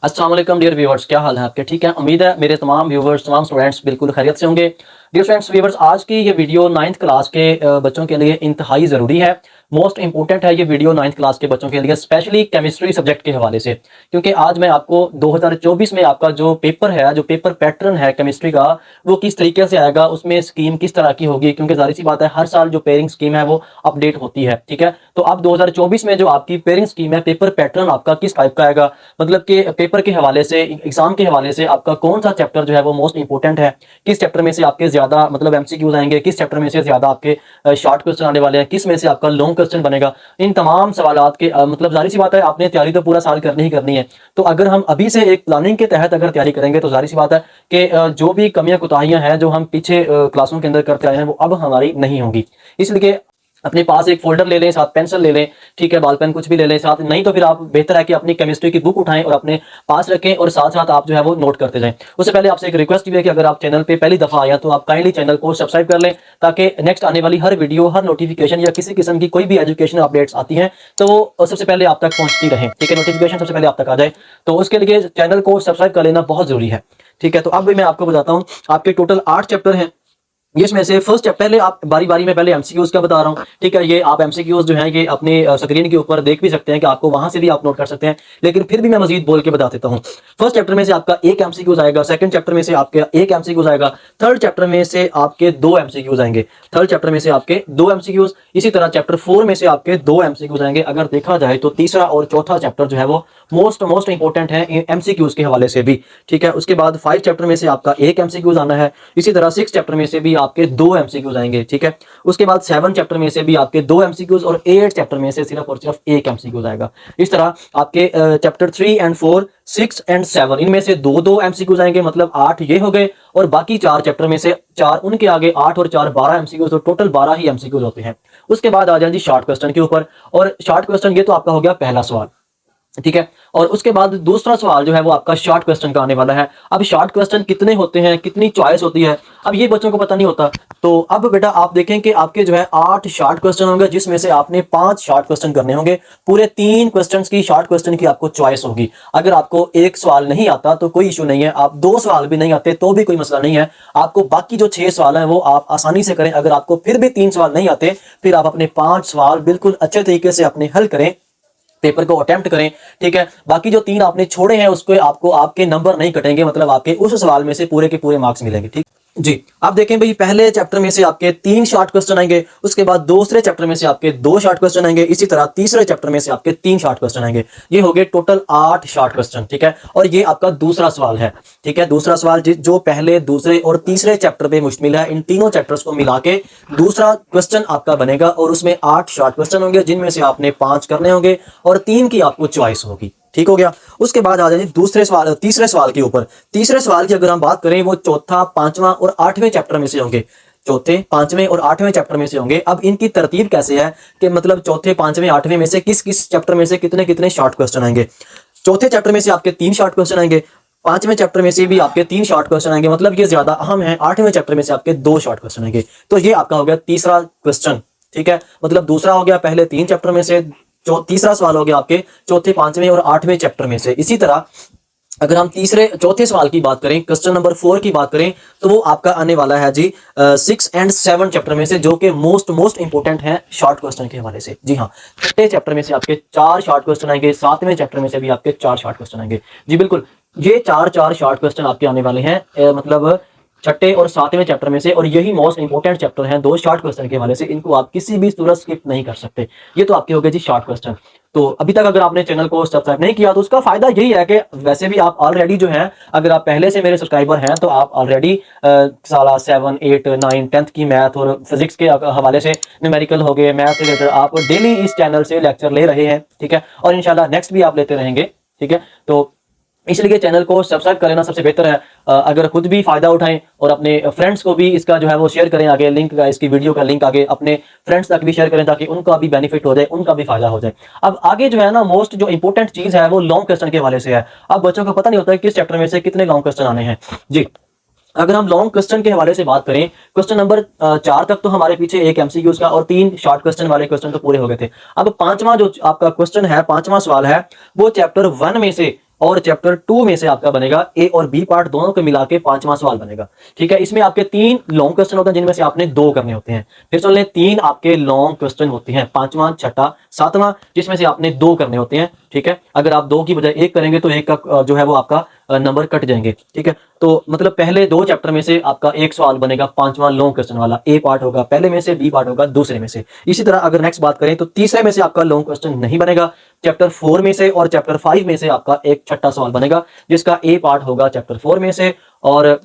अस्सलाम वालेकुम dear viewers, क्या हाल है आपके? ठीक है, उम्मीद है मेरे तमाम व्यूवर्स, तमाम स्टूडेंट्स बिल्कुल खैरियत से होंगे। डियर फ्रेंड्स व्यूवर्स, आज की ये वीडियो 9th क्लास के बच्चों के लिए इंतहाई ज़रूरी है। मोस्ट इंपॉर्टेंट है ये वीडियो 9th क्लास के बच्चों के लिए, स्पेशली केमिस्ट्री सब्जेक्ट के हवाले से, क्योंकि आज मैं आपको 2024 में आपका जो पेपर है, जो पेपर पैटर्न है केमिस्ट्री का, वो किस तरीके से आएगा, उसमें स्कीम किस तरह की होगी, क्योंकि जाहिर सी बात है हर साल जो पेयरिंग स्कीम है वो अपडेट होती है। ठीक है, तो अब 2024 में जो आपकी पेयरिंग स्कीम है, पेपर पैटर्न आपका किस टाइप का आएगा, मतलब कि पेपर के हवाले से, एग्जाम के हवाले से आपका कौन सा चैप्टर जो है वो मोस्ट इंपॉर्टेंट है, किस चैप्टर में से आपके ज्यादा मतलब एमसीक्यूज आएंगे, किस चैप्टर में से ज्यादा आपके शॉर्ट क्वेश्चन आने वाले हैं, किस में से आपका लॉन्ग क्वेश्चन बनेगा, इन तमाम सवालात के मतलब जाहिर सी बात है आपने तैयारी तो पूरा साल करनी ही करनी है। तो अगर हम अभी से एक प्लानिंग के तहत अगर तैयारी करेंगे तो जाहिर सी बात है कि जो भी कमियां कुताहियां हैं जो हम पीछे क्लासों के अंदर करते आए हैं वो अब हमारी नहीं होंगी। इसलिए अपने पास एक फोल्डर ले लें, साथ पेंसिल ले लें, ठीक है, बॉल पेन कुछ भी ले लें साथ, नहीं तो फिर आप बेहतर है कि अपनी केमिस्ट्री की बुक उठाएं और अपने पास रखें और साथ साथ आप जो है वो नोट करते जाएं। उससे पहले आपसे एक रिक्वेस्ट भी है कि अगर आप चैनल पे पहली दफा आया तो आप काइंडली चैनल को सब्सक्राइब कर लें, ताकि नेक्स्ट आने वाली हर वीडियो, हर नोटिफिकेशन या किसी किस्म की कोई भी एजुकेशन अपडेट्स आती हैं तो वो सबसे पहले आप तक पहुंचती रहे। ठीक है, नोटिफिकेशन सबसे पहले आप तक आ जाए, तो उसके लिए चैनल को सब्सक्राइब कर लेना बहुत जरूरी है। ठीक है, तो अब भी मैं आपको बताता हूँ, आपके टोटल 8 चैप्टर हैं। इसमें से फर्स्ट चैप्टर, पहले आप बारी बारी में पहले एमसीक्यूज का बता रहा हूँ। ठीक है, ये आप एमसीक्यूज जो हैं ये अपने स्क्रीन के ऊपर देख भी सकते हैं कि आपको वहां से भी आप नोट कर सकते हैं, लेकिन फिर भी मैं मजीद बोल के बता देता हूँ। फर्स्ट चैप्टर में से आपका एक एमसीक्यूज आएगा, सेकंड चैप्टर में से आपका एक एमसीक्यूज आएगा, थर्ड चैप्टर में से आपके 2 एमसीक्यूज आएंगे, थर्ड चैप्टर में से आपके 2 एमसीक्यूज, इसी तरह चैप्टर 4 में से आपके 2 एमसीक्यूज आएंगे। अगर देखा जाए तो तीसरा और चौथा चैप्टर जो है वो मोस्ट इंपॉर्टेंट है एमसीक्यूज के हवाले से भी। ठीक है, उसके बाद 5 चैप्टर में से आपका एक एमसीक्यूज आना है, इसी तरह 6 चैप्टर में से भी आपके 2 एमसीक्यूज आएंगे। ठीक है, उसके बाद 7 चैप्टर में से भी आपके 2 एमसीक्यूज और 8 चैप्टर में से सिर्फ और सिर्फ एक एमसीक्यूज आएगा। इस तरह आपके चैप्टर 3 एंड 4, 6 एंड 7 इनमें से 2 एमसीक्यूज आएंगे, मतलब 8 ये हो गए, और बाकी 4 चैप्टर में से 4 उनके आगे, 8 और 4 12 एमसीक्यूज, तो टोटल 12 ही एमसीक्यूज होते हैं। उसके बाद आ जाए जी शॉर्ट क्वेश्चन के ऊपर, और शॉर्ट क्वेश्चन ये तो आपका हो गया पहला सवाल। ठीक है, और उसके बाद दूसरा सवाल जो है वो आपका शॉर्ट क्वेश्चन का आने वाला है। अब शॉर्ट क्वेश्चन कितने होते हैं, कितनी चॉइस होती है, अब ये बच्चों को पता नहीं होता। तो अब बेटा आप देखें कि आपके जो है 8 शॉर्ट क्वेश्चन होंगे, जिसमें से आपने 5 शॉर्ट क्वेश्चन करने होंगे। पूरे 3 क्वेश्चन की, शॉर्ट क्वेश्चन की आपको चॉइस होगी। अगर आपको एक सवाल नहीं आता तो कोई इशू नहीं है, आप 2 सवाल भी नहीं आते तो भी कोई मसला नहीं है। आपको बाकी जो 6 सवाल हैं वो आप आसानी से करें। अगर आपको फिर भी 3 सवाल नहीं आते, फिर आप अपने 5 सवाल बिल्कुल अच्छे तरीके से अपने हल करें, पेपर को अटेम्प्ट करें। ठीक है, बाकी जो 3 आपने छोड़े हैं उसको आपको, आपके नंबर नहीं कटेंगे, मतलब आपके उस सवाल में से पूरे के पूरे मार्क्स मिलेंगे। ठीक जी, आप देखें भाई, पहले चैप्टर में से आपके 3 शॉर्ट क्वेश्चन आएंगे, उसके बाद दूसरे चैप्टर में से आपके 2 शॉर्ट क्वेश्चन आएंगे, इसी तरह तीसरे चैप्टर में से आपके 3 शॉर्ट क्वेश्चन आएंगे। ये हो गए टोटल 8 शॉर्ट क्वेश्चन। ठीक है, और ये आपका दूसरा सवाल है। ठीक है, दूसरा सवाल जो पहले, दूसरे और तीसरे चैप्टर पे मुश्तमिल है, इन तीनों चैप्टर्स को मिला के दूसरा क्वेश्चन आपका बनेगा, और उसमें 8 शॉर्ट क्वेश्चन होंगे, जिनमें से आपने 5 करने होंगे और 3 की आपको चॉइस होगी। ठीक हो गया। उसके बाद आ जाए दूसरे सवाल, तीसरे सवाल के ऊपर। तीसरे सवाल की अगर हम बात करें, वो चौथा, 5वां और 8वें चैप्टर में से होंगे। चौथे, 5वें और 8वें चैप्टर में से होंगे। अब इनकी तरतीब कैसे है कि मतलब चौथे, 5वें, 8वें में से किस किस चैप्टर में से कितने कितने शॉर्ट क्वेश्चन आएंगे। चौथे चैप्टर में से आपके 3 शॉर्ट क्वेश्चन आएंगे, 5वें चैप्टर में से भी आपके 3 शॉर्ट क्वेश्चन आएंगे, मतलब ये ज्यादा अहम है। 8वें चैप्टर में से आपके 2 शॉर्ट क्वेश्चन आएंगे। तो ये आपका हो गया तीसरा क्वेश्चन। ठीक है, मतलब दूसरा हो गया पहले 3 चैप्टर में से, तीसरा सवाल हो गया आपके चौथे, 5वें और 8वें चैप्टर में से। इसी तरह अगर हम चौथे सवाल की बात करें, क्वेश्चन नंबर 4 की बात करें, तो वो आपका आने वाला है जी 6 एंड 7 चैप्टर में से, जो कि मोस्ट इंपोर्टेंट है शॉर्ट क्वेश्चन के हवाले से। जी हाँ, छठे चैप्टर में से आपके 4 शॉर्ट क्वेश्चन आएंगे, 7वें चैप्टर में से भी आपके 4 शॉर्ट क्वेश्चन आएंगे। जी बिल्कुल, ये 4 शॉर्ट क्वेश्चन आपके आने वाले हैं, मतलब छठे और 7वें चैप्टर में से, और यही मोस्ट इंपोर्टेंट चैप्टर हैं 2 शॉर्ट क्वेश्चन के हवाले से। इनको आप किसी भी सूरत स्किप नहीं कर सकते। ये तो आपके हो गए जी शॉर्ट क्वेश्चन। तो अभी तक अगर आपने चैनल को सब्सक्राइब नहीं किया तो उसका फायदा यही है कि वैसे भी आप ऑलरेडी जो हैं, अगर आप पहले से मेरे सब्सक्राइबर हैं तो आप ऑलरेडी साला 7, 8, 9, 10th की मैथ और फिजिक्स के हवाले से, न्यूमेरिकल हो गए, मैथ से रिलेटेड आप डेली इस चैनल से लेक्चर ले रहे हैं। ठीक है, और इंशाल्लाह नेक्स्ट भी आप लेते रहेंगे। ठीक है, तो इसलिए चैनल को सब्सक्राइब कर लेना सबसे बेहतर है। अगर खुद भी फायदा उठाएं और अपने फ्रेंड्स को भी इसका जो है वो शेयर करें आगे, लिंक का, इसकी वीडियो का लिंक आगे अपने फ्रेंड्स तक भी शेयर करें, ताकि उनका भी बेनिफिट हो जाए, उनका भी फायदा हो जाए। अब आगे जो है ना, मोस्ट जो इंपॉर्टेंट चीज है वो लॉन्ग क्वेश्चन के हवाले से है। अब बच्चों को पता नहीं होता है किस चैप्टर में से कितने लॉन्ग क्वेश्चन आने हैं। जी, अगर हम लॉन्ग क्वेश्चन के हवाले से बात करें, क्वेश्चन नंबर 4 तक तो हमारे पीछे एक एमसीक्यूज का और 3 शॉर्ट क्वेश्चन वाले क्वेश्चन तो पूरे हो गए थे। अब 5वां जो आपका क्वेश्चन है, 5वां सवाल है, वो चैप्टर 1 में से और चैप्टर 2 में से आपका बनेगा ए और बी पार्ट दोनों को मिला के 5वां सवाल बनेगा। ठीक है, इसमें आपके 3 लॉन्ग क्वेश्चन होते हैं जिनमें से आपने 2 करने होते हैं। फिर सुन लें, 3 आपके लॉन्ग क्वेश्चन होते हैं, 5वां, 6ठा, 7वां, जिसमें से आपने 2 करने होते हैं। ठीक है, अगर आप 2 की बजाय 1 करेंगे तो 1 का जो है वो आपका नंबर कट जाएंगे। ठीक है, तो मतलब पहले 2 चैप्टर में से आपका एक सवाल बनेगा 5वां लॉन्ग क्वेश्चन वाला, ए पार्ट होगा पहले में से, बी पार्ट होगा दूसरे में से। इसी तरह अगर नेक्स्ट बात करें तो तीसरे में से आपका लॉन्ग क्वेश्चन नहीं बनेगा, चैप्टर 4 में से और चैप्टर 5 में से आपका एक 6ठा सवाल बनेगा, जिसका ए पार्ट होगा चैप्टर 4 में से और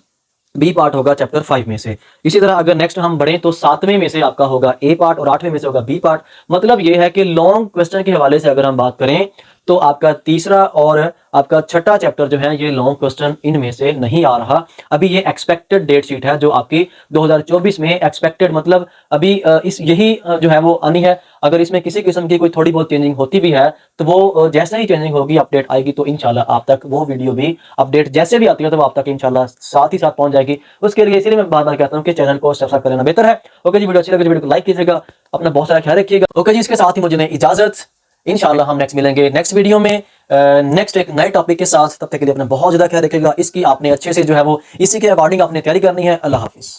बी पार्ट होगा चैप्टर 5 में से। इसी तरह अगर नेक्स्ट हम बढ़ें तो 7वें में से आपका होगा ए पार्ट और 8वें में से होगा बी पार्ट। मतलब यह है कि लॉन्ग क्वेश्चन के हवाले से अगर हम बात करें तो आपका तीसरा और आपका 6ठा चैप्टर जो है ये लॉन्ग क्वेश्चन इनमें से नहीं आ रहा। अभी ये एक्सपेक्टेड डेट शीट है जो आपकी 2024 में एक्सपेक्टेड, मतलब अभी इस यही जो है वो आनी है। अगर इसमें किसी किस्म की कोई थोड़ी बहुत चेंजिंग होती भी है तो वो जैसे ही चेंजिंग होगी, अपडेट आएगी तो इंशाल्लाह आप तक वो वीडियो भी, अपडेट जैसे भी आती है तो वो आप तक इंशाल्लाह साथ ही साथ पहुंच जाएगी। उसके लिए इसीलिए मैं बार बार कहता हूँ कि चैनल को सब्सक्राइब करना बेहतर है। ओके जी, वीडियो अच्छी लगे तो वीडियो को लाइक कीजिएगा, अपना बहुत सारा ख्याल रखिएगा। ओके जी, इसके साथ ही मुझे इजाजत, इंशाल्लाह हम नेक्स्ट मिलेंगे नेक्स्ट वीडियो में नेक्स्ट एक नए टॉपिक के साथ। तब तक के लिए अपना बहुत ज्यादा ख्याल रखिएगा। इसकी आपने अच्छे से जो है वो इसी के अकॉर्डिंग आपने तैयारी करनी है। अल्लाह हाफिज।